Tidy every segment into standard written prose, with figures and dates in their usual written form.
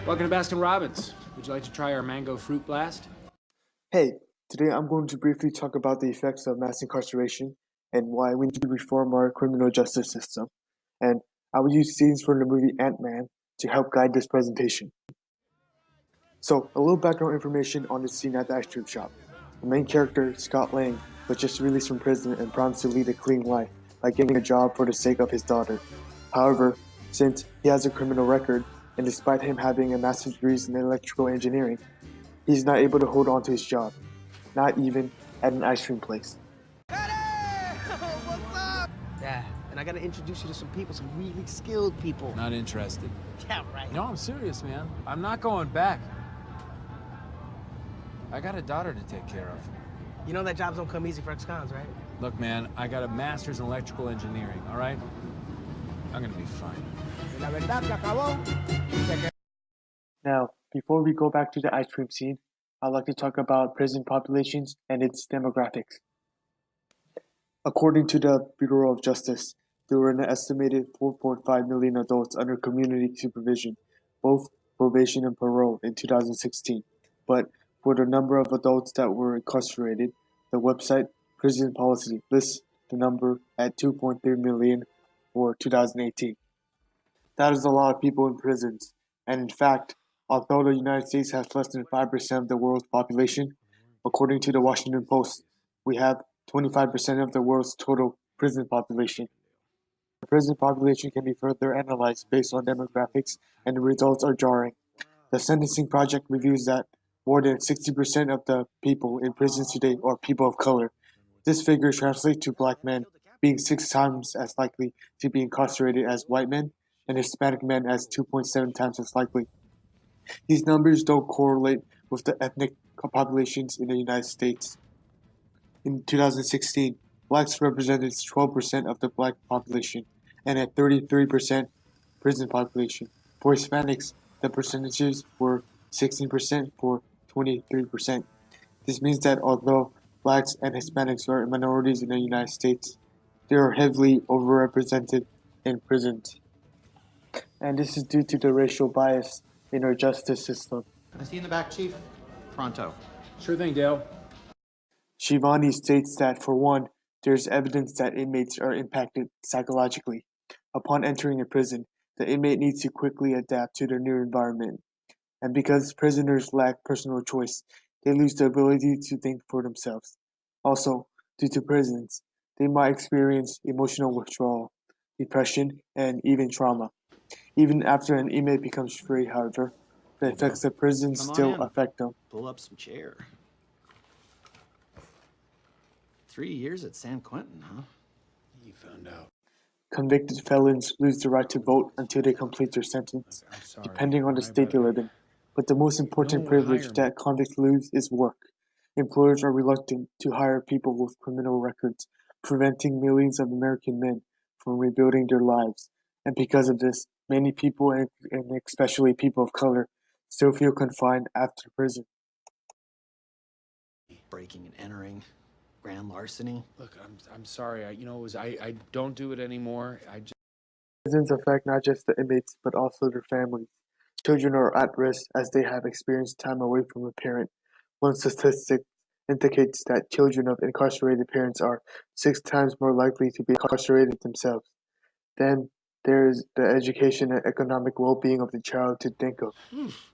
Welcome to Baskin Robbins. Would you like to try our mango fruit blast? Hey, today I'm going to briefly talk about the effects of mass incarceration and why we need to reform our criminal justice system. And I will use scenes from the movie Ant-Man to help guide this presentation. So, a little background information on the scene at the ice cream shop. The main character, Scott Lang, was just released from prison and promised to lead a clean life by getting a job for the sake of his daughter. However, since he has a criminal record, and despite him having a master's degree in electrical engineering, he's not able to hold on to his job, not even at an ice cream place. What's up? Yeah, and I gotta introduce you to some people, some really skilled people. Not interested. Yeah, right. No, I'm serious, man. I'm not going back. I got a daughter to take care of. You know that jobs don't come easy for ex-cons, right? Look, man, I got a master's in electrical engineering, all right? I'm gonna be fine. Now, before we go back to the ice cream scene, I'd like to talk about prison populations and its demographics. According to the Bureau of Justice, there were an estimated 4.5 million adults under community supervision, both probation and parole, in 2016. But for the number of adults that were incarcerated, the website Prison Policy lists the number at 2.3 million for 2018. That is a lot of people in prisons, and in fact, although the United States has less than 5% of the world's population, according to the Washington Post, we have 25% of the world's total prison population. The prison population can be further analyzed based on demographics, and the results are jarring. The Sentencing Project reviews that more than 60% of the people in prisons today are people of color. This figure translates to black men being 6 times as likely to be incarcerated as white men, and Hispanic men as 2.7 times as likely. These numbers don't correlate with the ethnic populations in the United States. In 2016, blacks represented 12% of the black population and had 33% prison population. For Hispanics, the percentages were 16% for 23%. This means that although blacks and Hispanics are minorities in the United States, they are heavily overrepresented in prisons. And this is due to the racial bias in our justice system. I see you in the back, Chief. Pronto. Sure thing, Dale. Shivani states that, for one, there is evidence that inmates are impacted psychologically. Upon entering a prison, the inmate needs to quickly adapt to their new environment. And because prisoners lack personal choice, they lose the ability to think for themselves. Also, due to prisons, they might experience emotional withdrawal, depression, and even trauma. Even after an inmate becomes free, however, the effects of prison still affect them. Pull up some chair. 3 years at San Quentin, huh? You found out. Convicted felons lose the right to vote until they complete their sentence, depending on the state they live in. But the most important privilege that convicts lose is work. Employers are reluctant to hire people with criminal records, preventing millions of American men from rebuilding their lives. And because of this, many people, and especially people of color, still feel confined after prison. Breaking and entering, grand larceny. Look, I'm sorry. I don't do it anymore. Prisons affect not just the inmates, but also their families. Children are at risk as they have experienced time away from a parent. One statistic indicates that children of incarcerated parents are 6 times more likely to be incarcerated themselves. Then there is the education and economic well-being of the child to think of.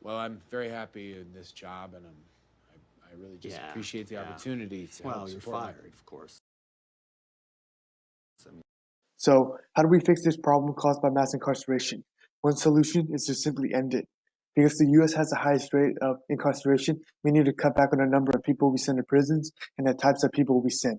Well, I'm very happy in this job, and I really just appreciate the opportunity to help You're support fired, of course. So, how do we fix this problem caused by mass incarceration? One solution is to simply end it. Because the U.S. has the highest rate of incarceration, we need to cut back on the number of people we send to prisons and the types of people we send.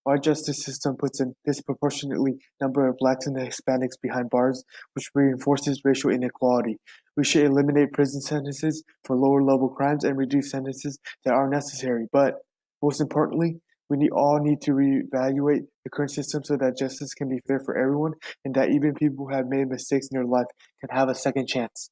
Our justice system puts a disproportionately number of blacks and Hispanics behind bars, which reinforces racial inequality. We should eliminate prison sentences for lower-level crimes and reduce sentences that are necessary. But most importantly, we all need to reevaluate the current system so that justice can be fair for everyone and that even people who have made mistakes in their life can have a second chance.